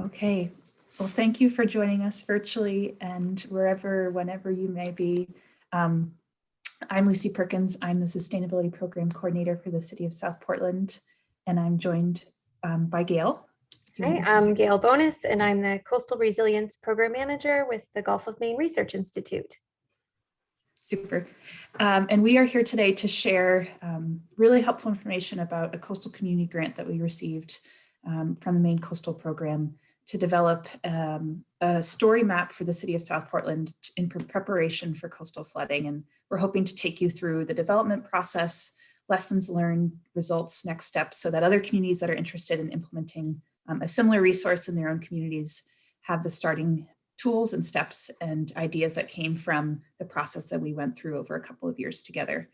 Okay, well, thank you for joining us virtually and whenever you may be. I'm Lucy Perkins. I'm the Sustainability Program Coordinator for the City of South Portland, and I'm joined by Gayle. Hi, I'm Gayle Bowness, and I'm the Coastal Resilience Program Manager with the Gulf of Maine Research Institute. Super. And we are here today to share really helpful information about a coastal community grant that we received from the Maine Coastal Program to develop a story map for the City of South Portland in preparation for coastal flooding. And we're hoping to take you through the development process, lessons learned, results, next steps, so that other communities that are interested in implementing a similar resource in their own communities have the starting tools and steps and ideas that came from the process that we went through over a couple of years together.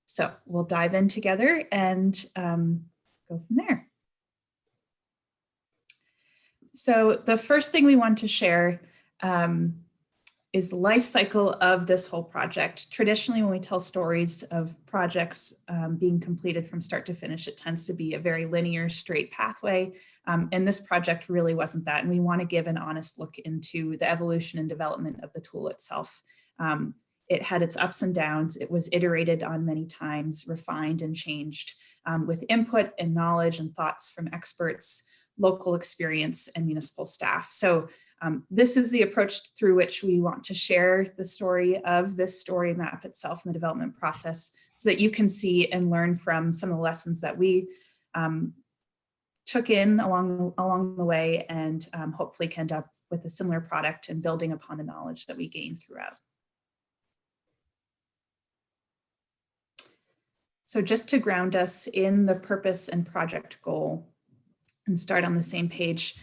So we'll dive in together and go from there. So the first thing we want to share is the life cycle of this whole project. Traditionally, when we tell stories of projects being completed from start to finish, it tends to be a very linear, straight pathway. And this project really wasn't that. And we want to give an honest look into the evolution and development of the tool itself. It had its ups and downs. It was iterated on many times, refined and changed with input and knowledge and thoughts from experts, local experience, and municipal staff. So this is the approach through which we want to share the story of this story map itself and the development process so that you can see and learn from some of the lessons that we took in along the way and hopefully can end up with a similar product and building upon the knowledge that we gained throughout. So just to ground us in the purpose and project goal and start on the same page,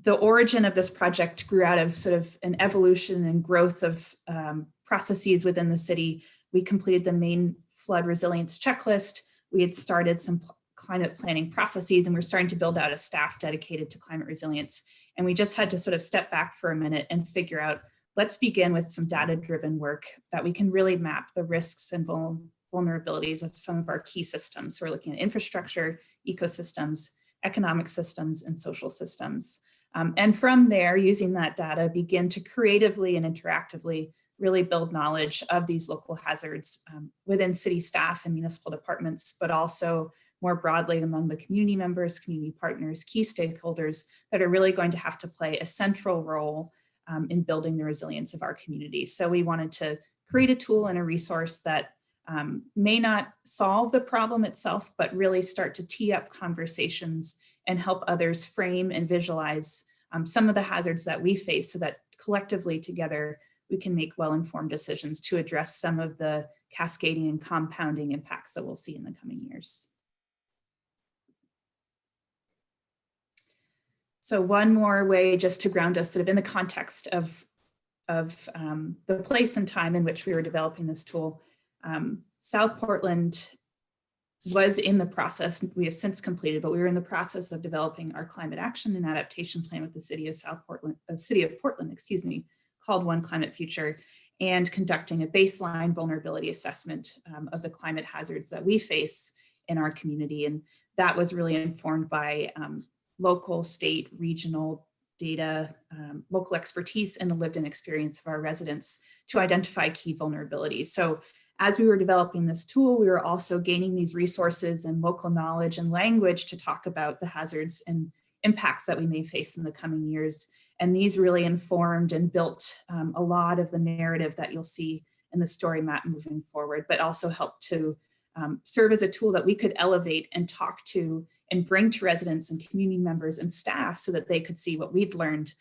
the origin of this project grew out of sort of an evolution and growth of processes within the city. We completed the Maine flood resilience checklist. We had started some climate planning processes, and we're starting to build out a staff dedicated to climate resilience. And we just had to sort of step back for a minute and figure out, let's begin with some data-driven work that we can really map the risks and vulnerabilities of some of our key systems. So we're looking at infrastructure, ecosystems, economic systems, and social systems. And from there, using that data, begin to creatively and interactively really build knowledge of these local hazards within city staff and municipal departments, but also more broadly among the community members, community partners, key stakeholders that are really going to have to play a central role in building the resilience of our community. So we wanted to create a tool and a resource that may not solve the problem itself, but really start to tee up conversations and help others frame and visualize some of the hazards that we face so that collectively together we can make well-informed decisions to address some of the cascading and compounding impacts that we'll see in the coming years. So one more way just to ground us sort of in the context of the place and time in which we were developing this tool. South Portland was in the process, we have since completed, but we were in the process of developing our climate action and adaptation plan with the City of Portland, excuse me, called One Climate Future, and conducting a baseline vulnerability assessment of the climate hazards that we face in our community. And that was really informed by local, state, regional data, local expertise, and the lived-in experience of our residents to identify key vulnerabilities. So as we were developing this tool, we were also gaining these resources and local knowledge and language to talk about the hazards and impacts that we may face in the coming years. And these really informed and built a lot of the narrative that you'll see in the story map moving forward, but also helped to serve as a tool that we could elevate and talk to and bring to residents and community members and staff so that they could see what we'd learned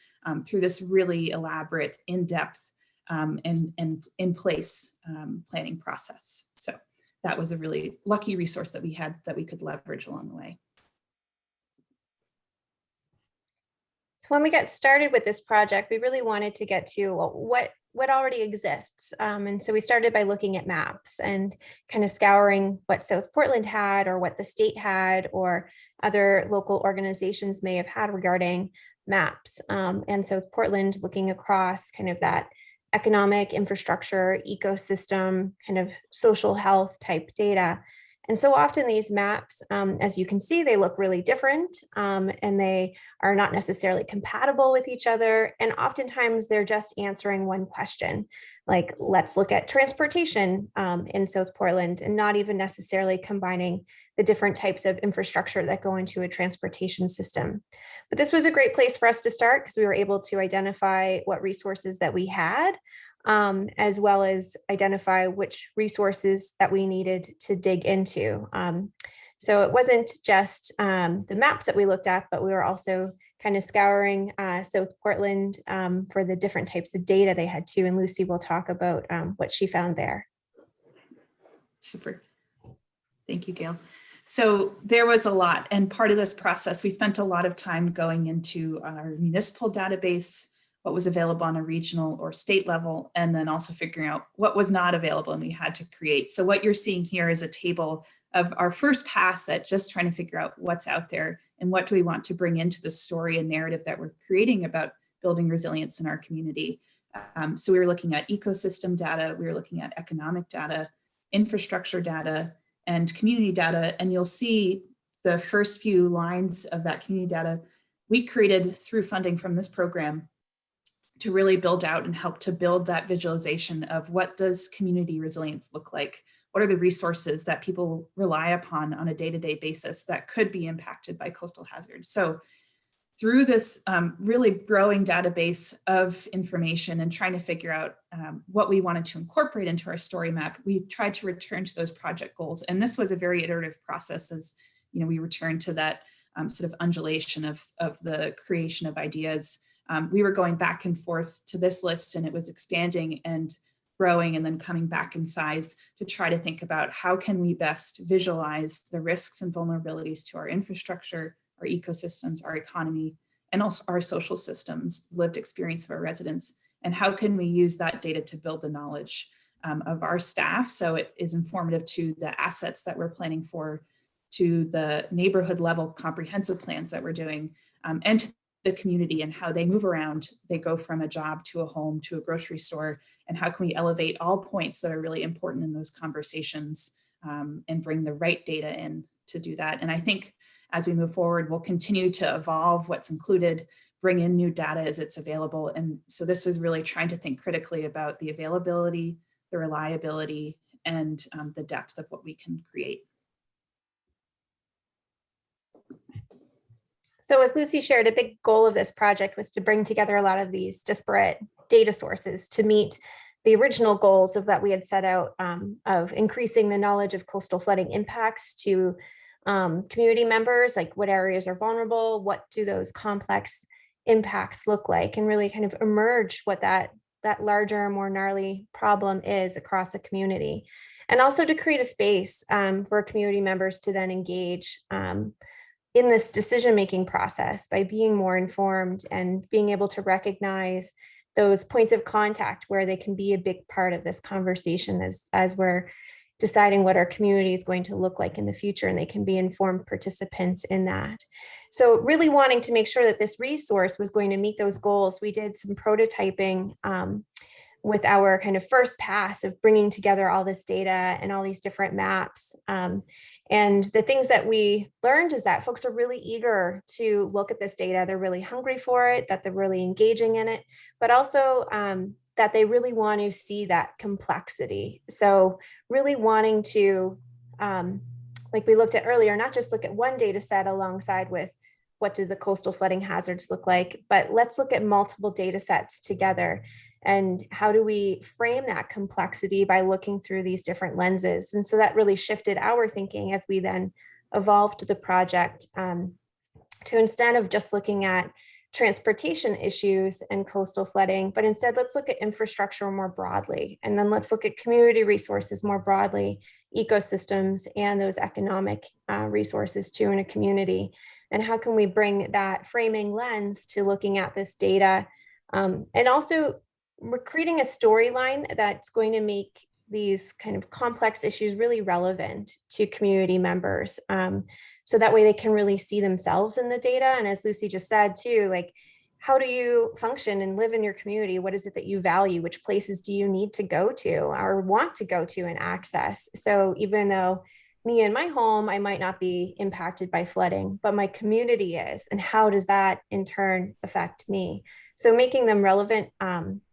through this really elaborate, in-depth, and in place planning process. So that was a really lucky resource that we had that we could leverage along the way. So when we got started with this project, we really wanted to get to what already exists. And so we started by looking at maps and kind of scouring what South Portland had or what the state had or other local organizations may have had regarding maps. And South Portland looking across kind of that economic infrastructure, ecosystem, kind of social health type data. And so often these maps, as you can see, they look really different, and they are not necessarily compatible with each other. And oftentimes they're just answering one question, like let's look at transportation in South Portland, and not even necessarily combining the different types of infrastructure that go into a transportation system. But this was a great place for us to start because we were able to identify what resources that we had, as well as identify which resources that we needed to dig into. So it wasn't just the maps that we looked at, but we were also kind of scouring South Portland for the different types of data they had too. And Lucy will talk about what she found there. Super. Thank you, Gayle. So there was a lot, and part of this process, we spent a lot of time going into our municipal database, what was available on a regional or state level, and then also figuring out what was not available and we had to create. So what you're seeing here is a table of our first pass at just trying to figure out what's out there and what do we want to bring into the story and narrative that we're creating about building resilience in our community. So we were looking at ecosystem data, we were looking at economic data, infrastructure data, and community data. And you'll see the first few lines of that community data we created through funding from this program to really build out and help to build that visualization of what does community resilience look like? What are the resources that people rely upon on a day-to-day basis that could be impacted by coastal hazards? So through this really growing database of information and trying to figure out what we wanted to incorporate into our story map, we tried to return to those project goals. And this was a very iterative process as we returned to that sort of undulation of the creation of ideas. We were going back and forth to this list, and it was expanding and growing and then coming back in size to try to think about how can we best visualize the risks and vulnerabilities to our infrastructure, our ecosystems, our economy, and also our social systems, lived experience of our residents, and how can we use that data to build the knowledge of our staff so it is informative to the assets that we're planning for, to the neighborhood level comprehensive plans that we're doing, and to the community and how they move around. They go from a job to a home to a grocery store, and how can we elevate all points that are really important in those conversations and bring the right data in to do that. And I think as we move forward, we'll continue to evolve what's included, bring in new data as it's available. And so this was really trying to think critically about the availability, the reliability, and the depth of what we can create. So as Lucy shared, a big goal of this project was to bring together a lot of these disparate data sources to meet the original goals of that we had set out of increasing the knowledge of coastal flooding impacts to community members, like what areas are vulnerable, what do those complex impacts look like, and really kind of emerge what that larger, more gnarly problem is across the community. And also to create a space for community members to then engage in this decision-making process by being more informed and being able to recognize those points of contact where they can be a big part of this conversation as we're deciding what our community is going to look like in the future, and they can be informed participants in that. So really wanting to make sure that this resource was going to meet those goals, we did some prototyping with our kind of first pass of bringing together all this data and all these different maps. And the things that we learned is that folks are really eager to look at this data. They're really hungry for it, that they're really engaging in it, but also that they really want to see that complexity. So really wanting to, like we looked at earlier, not just look at one data set alongside with what does the coastal flooding hazards look like, but let's look at multiple data sets together. And how do we frame that complexity by looking through these different lenses? And so that really shifted our thinking as we then evolved the project to instead of just looking at transportation issues and coastal flooding, but instead let's look at infrastructure more broadly. And then let's look at community resources more broadly, ecosystems, and those economic resources too in a community. And how can we bring that framing lens to looking at this data? And also we're creating a storyline that's going to make these kind of complex issues really relevant to community members. So that way they can really see themselves in the data. And as Lucy just said too, like, how do you function and live in your community? What is it that you value? Which places do you need to go to or want to go to and access? So even though me in my home, I might not be impacted by flooding, but my community is. And how does that in turn affect me? So making them relevant,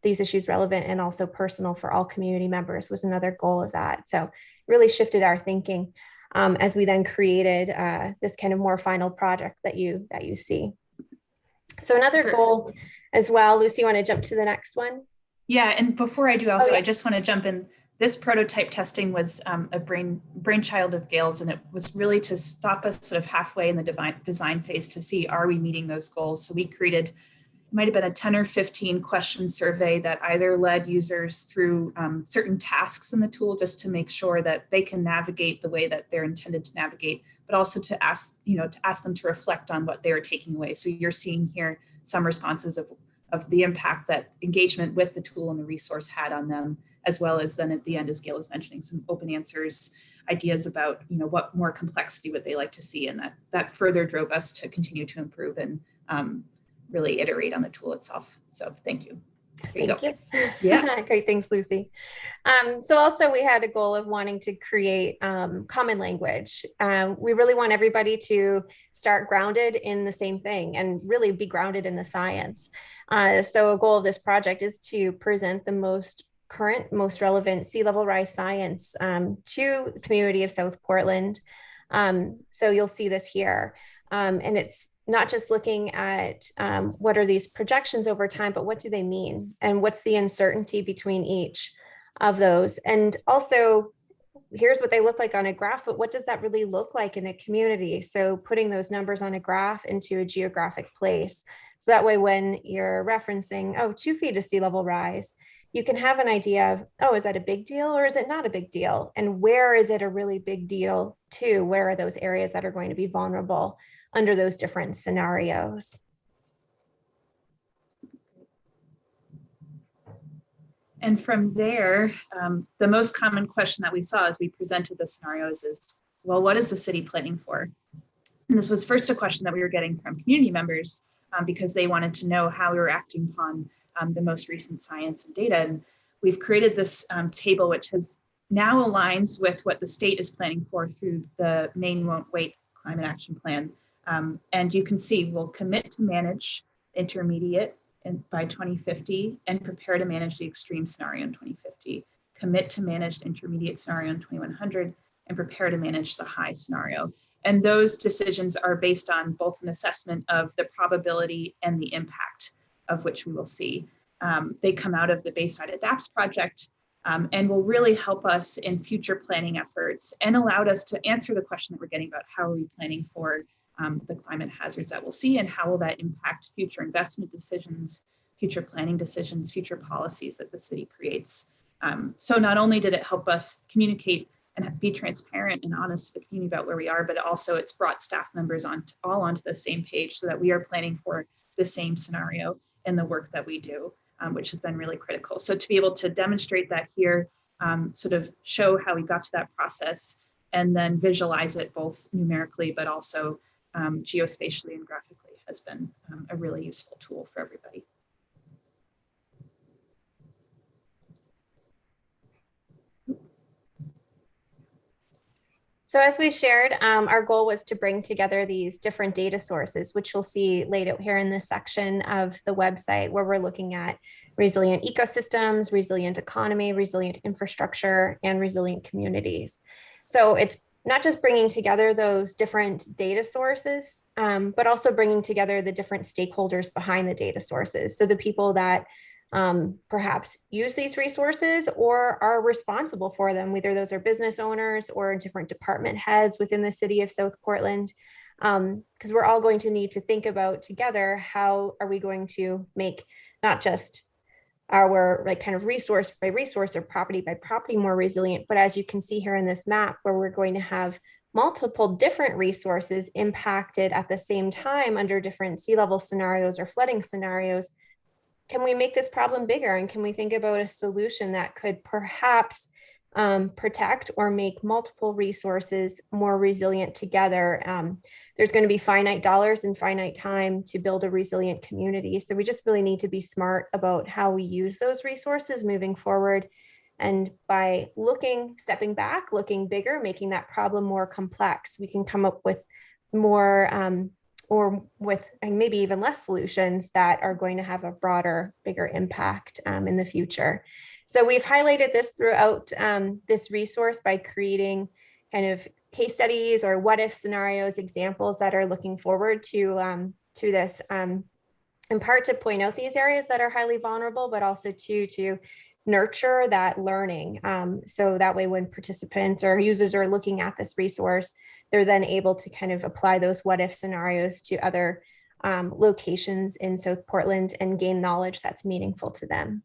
these issues relevant and also personal for all community members was another goal of that. So really shifted our thinking as we then created this kind of more final project that you see. So another goal as well, Lucy, you want to jump to the next one? Yeah, and before I do also, I just want to jump in. This prototype testing was a brainchild of Gayle's, and it was really to stop us sort of halfway in the design phase to see, are we meeting those goals? So we created, it might have been a 10 or 15 question survey that either led users through certain tasks in the tool just to make sure that they can navigate the way that they're intended to navigate, but also to ask, to ask them to reflect on what they are taking away. So you're seeing here some responses of the impact that engagement with the tool and the resource had on them, as well as then at the end, as Gayle was mentioning, some open answers, ideas about, what more complexity would they like to see, and that further drove us to continue to improve and really iterate on the tool itself. So thank you. Thank you. Yeah. Great. Thanks, Lucy. So also we had a goal of wanting to create common language. We really want everybody to start grounded in the same thing and really be grounded in the science. So a goal of this project is to present the most current, most relevant sea level rise science to the community of South Portland. So you'll see this here. And it's not just looking at what are these projections over time, but what do they mean? And what's the uncertainty between each of those? And also, here's what they look like on a graph, but what does that really look like in a community? So putting those numbers on a graph into a geographic place. So that way, when you're referencing, 2 feet of sea level rise, you can have an idea of, is that a big deal or is it not a big deal? And where is it a really big deal too? Where are those areas that are going to be vulnerable under those different scenarios? And from there, the most common question that we saw as we presented the scenarios is, well, what is the city planning for? And this was first a question that we were getting from community members because they wanted to know how we were acting upon the most recent science and data. And we've created this table, which has now aligns with what the state is planning for through the Maine Won't Wait Climate Action Plan. And you can see we'll commit to manage intermediate by 2050 and prepare to manage the extreme scenario in 2050, commit to manage the intermediate scenario in 2100 and prepare to manage the high scenario. And those decisions are based on both an assessment of the probability and the impact of which we will see. They come out of the Bayside Adapts project and will really help us in future planning efforts and allowed us to answer the question that we're getting about how are we planning for the climate hazards that we'll see and how will that impact future investment decisions, future planning decisions, future policies that the city creates. So not only did it help us communicate and be transparent and honest to the community about where we are, but also it's brought staff members all onto the same page so that we are planning for the same scenario in the work that we do, which has been really critical. So to be able to demonstrate that here, sort of show how we got to that process and then visualize it both numerically, but also geospatially and graphically has been a really useful tool for everybody. So as we shared, our goal was to bring together these different data sources, which you'll see laid out here in this section of the website, where we're looking at resilient ecosystems, resilient economy, resilient infrastructure, and resilient communities. So it's not just bringing together those different data sources, but also bringing together the different stakeholders behind the data sources. So the people that perhaps use these resources or are responsible for them, whether those are business owners or different department heads within the city of South Portland, because we're all going to need to think about together, how are we going to make not just our kind of resource by resource or property by property more resilient, but as you can see here in this map, where we're going to have multiple different resources impacted at the same time under different sea level scenarios or flooding scenarios. Can we make this problem bigger? And can we think about a solution that could perhaps protect or make multiple resources more resilient together? There's going to be finite dollars and finite time to build a resilient community. So we just really need to be smart about how we use those resources moving forward And by stepping back, looking bigger, making that problem more complex, we can come up with more or with maybe even less solutions that are going to have a broader, bigger impact in the future. So we've highlighted this throughout this resource by creating kind of case studies or what if scenarios, examples that are looking forward to this, in part to point out these areas that are highly vulnerable, but also to nurture that learning. So that way when participants or users are looking at this resource, they're then able to kind of apply those what if scenarios to other locations in South Portland and gain knowledge that's meaningful to them.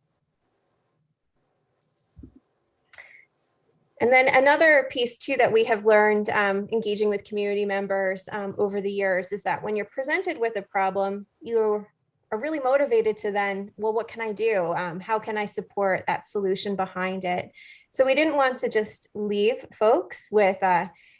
And then another piece too that we have learned engaging with community members over the years is that when you're presented with a problem, you are really motivated to then, well, what can I do? How can I support that solution behind it? So we didn't want to just leave folks with,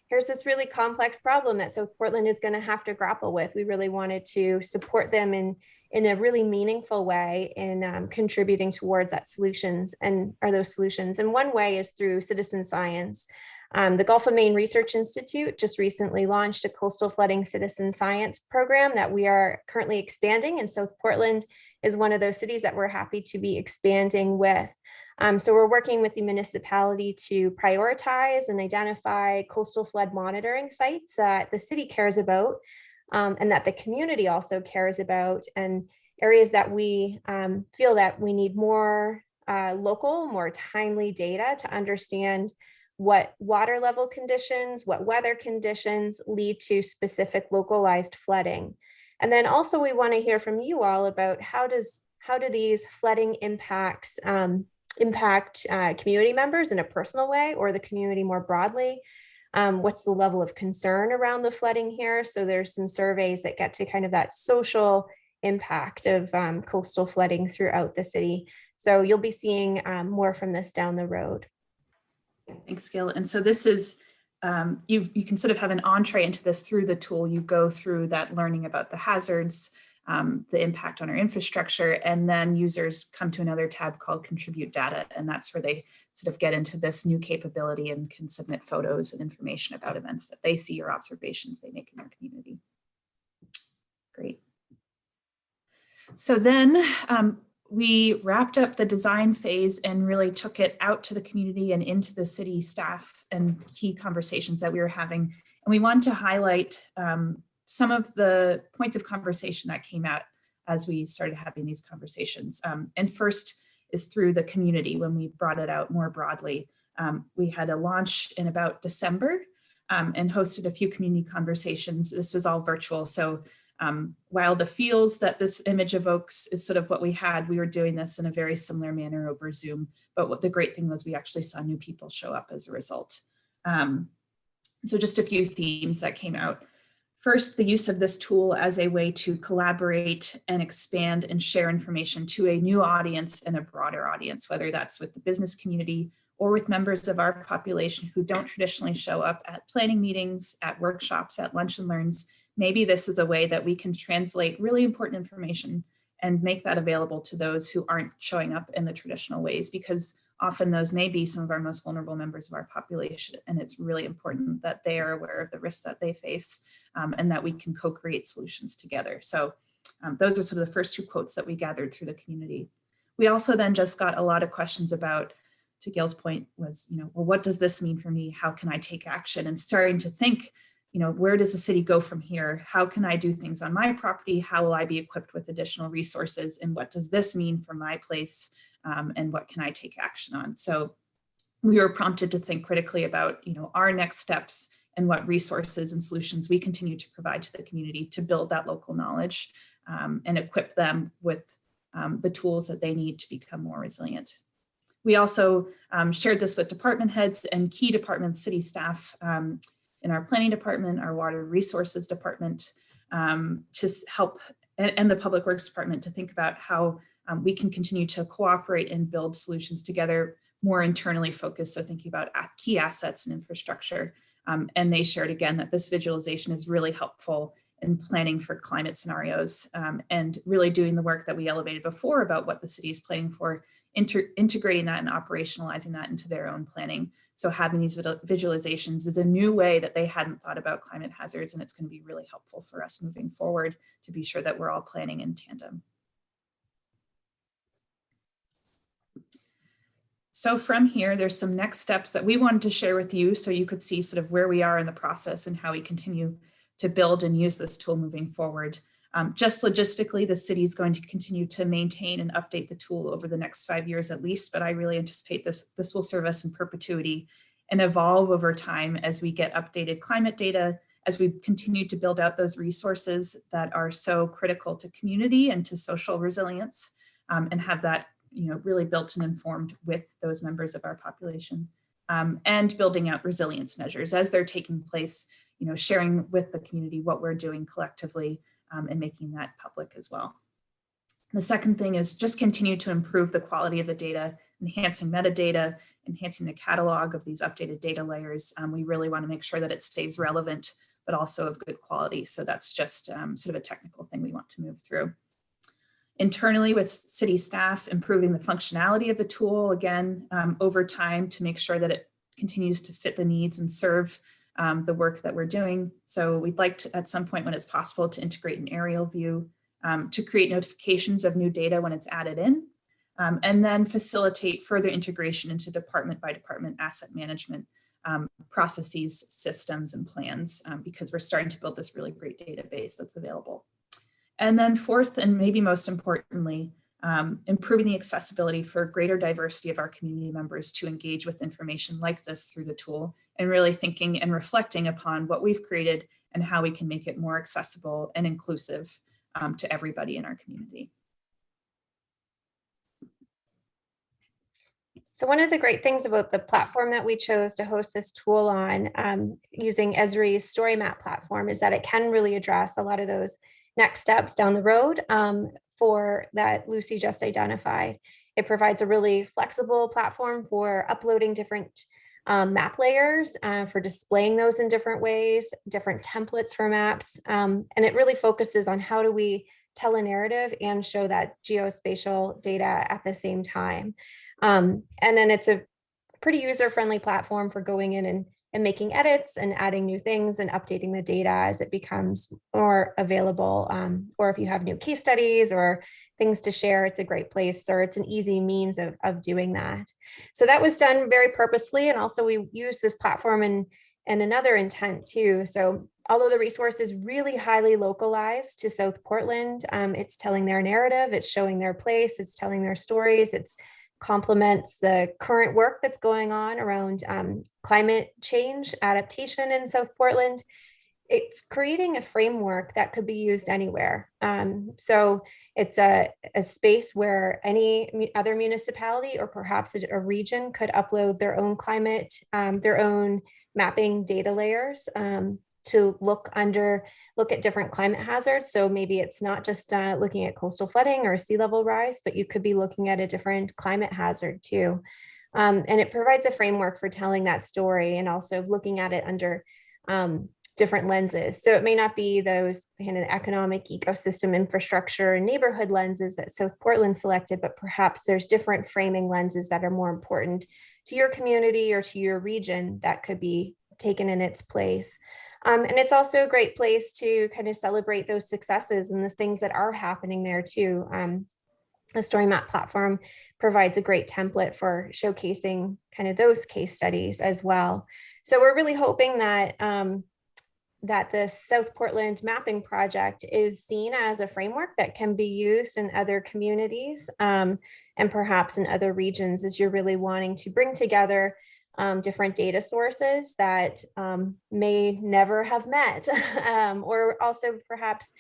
here's this really complex problem that South Portland is going to have to grapple with. We really wanted to support them in a really meaningful way in contributing towards that solutions and those solutions. And one way is through citizen science. The Gulf of Maine Research Institute just recently launched a coastal flooding citizen science program that we are currently expanding, and South Portland is one of those cities that we're happy to be expanding with. So we're working with the municipality to prioritize and identify coastal flood monitoring sites that the city cares about and that the community also cares about, and areas that we feel that we need more local, more timely data to understand what water level conditions, what weather conditions lead to specific localized flooding. And then also we want to hear from you all about how do these flooding impacts impact community members in a personal way or the community more broadly. What's the level of concern around the flooding here? So there's some surveys that get to kind of that social impact of coastal flooding throughout the city. So you'll be seeing more from this down the road. Thanks, Gayle. And so this is, you can sort of have an entree into this through the tool. You go through that learning about the hazards, the impact on our infrastructure, and then users come to another tab called Contribute Data. And that's where they sort of get into this new capability and can submit photos and information about events that they see or observations they make in their community. Great. So then we wrapped up the design phase and really took it out to the community and into the city staff and key conversations that we were having. And we wanted to highlight some of the points of conversation that came out as we started having these conversations. And first is through the community. When we brought it out more broadly, we had a launch in about December and hosted a few community conversations. This was all virtual. So while the feels that this image evokes is sort of what we had, we were doing this in a very similar manner over Zoom. But what the great thing was we actually saw new people show up as a result. So just a few themes that came out. First, the use of this tool as a way to collaborate and expand and share information to a new audience and a broader audience, whether that's with the business community or with members of our population who don't traditionally show up at planning meetings, at workshops, at lunch and learns. Maybe this is a way that we can translate really important information and make that available to those who aren't showing up in the traditional ways, because often those may be some of our most vulnerable members of our population. And it's really important that they are aware of the risks that they face and that we can co-create solutions together. So those are sort of the first two quotes that we gathered through the community. We also then just got a lot of questions about, to Gayle's point, was, well, what does this mean for me? How can I take action? And starting to think, where does the city go from here? How can I do things on my property? How will I be equipped with additional resources? And what does this mean for my place? And what can I take action on? So we were prompted to think critically about, our next steps and what resources and solutions we continue to provide to the community to build that local knowledge and equip them with the tools that they need to become more resilient. We also shared this with department heads and key departments, city staff, in our planning department, our water resources department, to help, and the public works department, to think about how we can continue to cooperate and build solutions together, more internally focused. So thinking about key assets and infrastructure. And they shared again that this visualization is really helpful in planning for climate scenarios and really doing the work that we elevated before about what the city is planning for integrating that and operationalizing that into their own planning. So having these visualizations is a new way that they hadn't thought about climate hazards, and it's going to be really helpful for us moving forward to be sure that we're all planning in tandem. So from here, there's some next steps that we wanted to share with you so you could see sort of where we are in the process and how we continue to build and use this tool moving forward. Just logistically, the city is going to continue to maintain and update the tool over the next 5 years at least, but I really anticipate this will serve us in perpetuity and evolve over time as we get updated climate data, as we continue to build out those resources that are so critical to community and to social resilience, and have that really built and informed with those members of our population, and building out resilience measures as they're taking place, sharing with the community what we're doing collectively, and making that public as well. The second thing is just continue to improve the quality of the data, enhancing metadata, enhancing the catalog of these updated data layers. We really want to make sure that it stays relevant, but also of good quality. So that's just sort of a technical thing we want to move through. Internally with city staff, improving the functionality of the tool, again, over time to make sure that it continues to fit the needs and serve the work that we're doing. So we'd like to, at some point when it's possible, to integrate an aerial view, to create notifications of new data when it's added in, and then facilitate further integration into department by department asset management processes, systems, and plans, because we're starting to build this really great database that's available. And then fourth, and maybe most importantly, improving the accessibility for greater diversity of our community members to engage with information like this through the tool, and really thinking and reflecting upon what we've created and how we can make it more accessible and inclusive to everybody in our community. So one of the great things about the platform that we chose to host this tool on, using Esri's Storymap platform, is that it can really address a lot of those next steps down the road for that Lucy just identified. It provides a really flexible platform for uploading different map layers, for displaying those in different ways, different templates for maps. And it really focuses on how do we tell a narrative and show that geospatial data at the same time. And then it's a pretty user-friendly platform for going in and making edits and adding new things and updating the data as it becomes more available. Or if you have new case studies or things to share, it's a great place, or it's an easy means of doing that. So that was done very purposefully. And also we use this platform in another intent too. So although the resource is really highly localized to South Portland, it's telling their narrative, it's showing their place, it's telling their stories, it's complements the current work that's going on around climate change adaptation in South Portland. It's creating a framework that could be used anywhere. So it's a space where any other municipality or perhaps a region could upload their own climate, their own mapping data layers to look at different climate hazards. So maybe it's not just looking at coastal flooding or sea level rise, but you could be looking at a different climate hazard too. And it provides a framework for telling that story and also looking at it under different lenses. So it may not be those kind of economic, ecosystem, infrastructure, and neighborhood lenses that South Portland selected, but perhaps there's different framing lenses that are more important to your community or to your region that could be taken in its place. And it's also a great place to kind of celebrate those successes and the things that are happening there too. The Storymap platform provides a great template for showcasing kind of those case studies as well. So we're really hoping that that the South Portland mapping project is seen as a framework that can be used in other communities and perhaps in other regions, as you're really wanting to bring together different data sources that may never have met, or also perhaps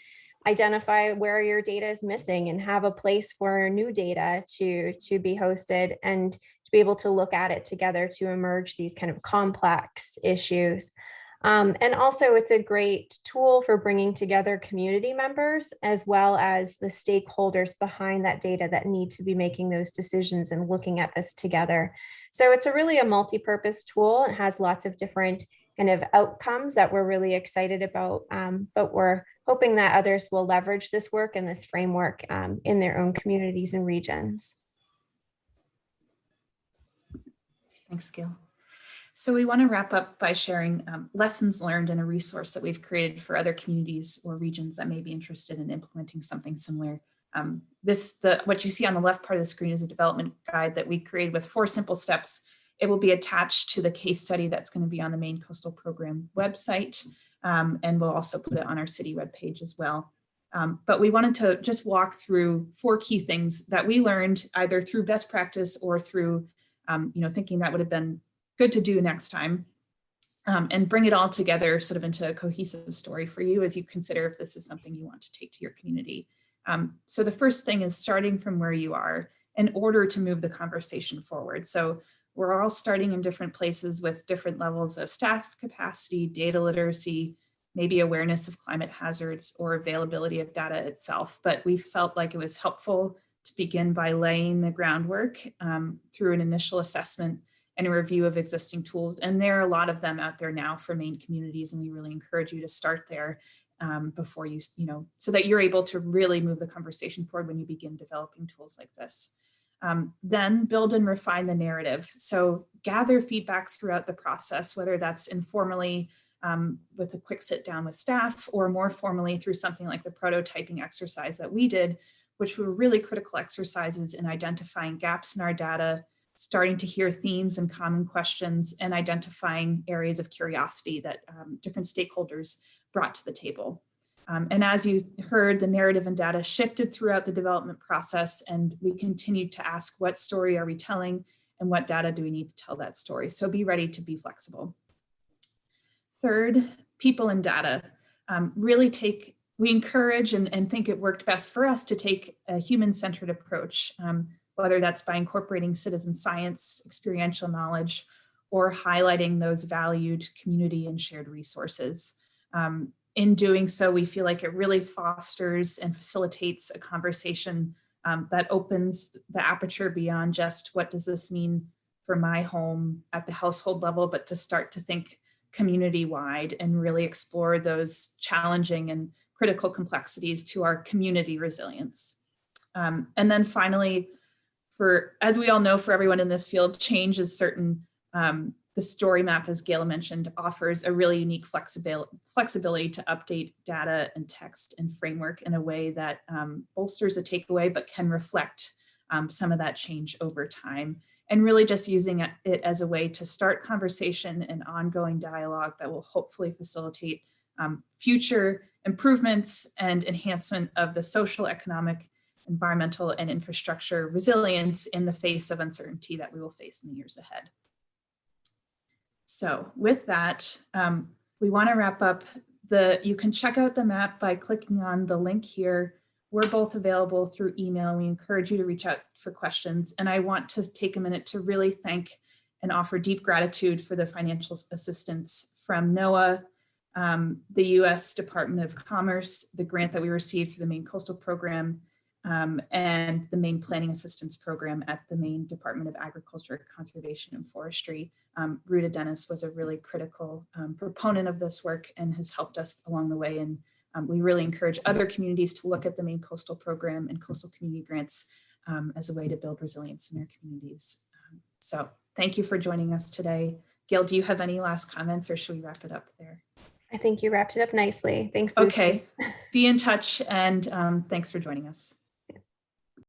identify where your data is missing and have a place for new data to be hosted and to be able to look at it together to emerge these kind of complex issues. And also it's a great tool for bringing together community members as well as the stakeholders behind that data that need to be making those decisions and looking at this together. So it's really a multi-purpose tool. It has lots of different kind of outcomes that we're really excited about, but we're hoping that others will leverage this work and this framework in their own communities and regions. Thanks, Gayle. So we want to wrap up by sharing lessons learned in a resource that we've created for other communities or regions that may be interested in implementing something similar. What you see on the left part of the screen is a development guide that we created with 4 simple steps. It will be attached to the case study that's going to be on the Maine Coastal Program website, and we'll also put it on our city webpage as well. But we wanted to just walk through 4 key things that we learned either through best practice or through thinking that would have been good to do next time, and bring it all together sort of into a cohesive story for you as you consider if this is something you want to take to your community. So the first thing is starting from where you are in order to move the conversation forward. So we're all starting in different places with different levels of staff capacity, data literacy, maybe awareness of climate hazards or availability of data itself. But we felt like it was helpful to begin by laying the groundwork through an initial assessment and a review of existing tools. And there are a lot of them out there now for Maine communities, and we really encourage you to start there before so that you're able to really move the conversation forward when you begin developing tools like this. Then build and refine the narrative. So gather feedback throughout the process, whether that's informally with a quick sit down with staff or more formally through something like the prototyping exercise that we did, which were really critical exercises in identifying gaps in our data, starting to hear themes and common questions, and identifying areas of curiosity that different stakeholders brought to the table. And as you heard, the narrative and data shifted throughout the development process, and we continued to ask, what story are we telling and what data do we need to tell that story? So be ready to be flexible. Third, people and data. We encourage and think it worked best for us to take a human-centered approach, whether that's by incorporating citizen science, experiential knowledge, or highlighting those valued community and shared resources. In doing so, we feel like it really fosters and facilitates a conversation that opens the aperture beyond just what does this mean for my home at the household level, but to start to think community-wide and really explore those challenging and critical complexities to our community resilience. And then finally, as we all know, for everyone in this field, change is certain. The Storymap, as Gayle mentioned, offers a really unique flexibility to update data and text and framework in a way that bolsters a takeaway, but can reflect some of that change over time. And really just using it as a way to start conversation and ongoing dialogue that will hopefully facilitate future improvements and enhancement of the social, economic, environmental, and infrastructure resilience in the face of uncertainty that we will face in the years ahead. So with that, we want to wrap up. You can check out the map by clicking on the link here. We're both available through email. We encourage you to reach out for questions. And I want to take a minute to really thank and offer deep gratitude for the financial assistance from NOAA, the US Department of Commerce, the grant that we received through the Maine Coastal Program, and the Maine Planning Assistance Program at the Maine Department of Agriculture, Conservation, and Forestry. Ruta Dennis was a really critical proponent of this work and has helped us along the way. And we really encourage other communities to look at the Maine Coastal Program and coastal community grants as a way to build resilience in their communities. So thank you for joining us today. Gayle, do you have any last comments, or should we wrap it up there? I think you wrapped it up nicely. Thanks, Lucy. Okay, be in touch, and thanks for joining us.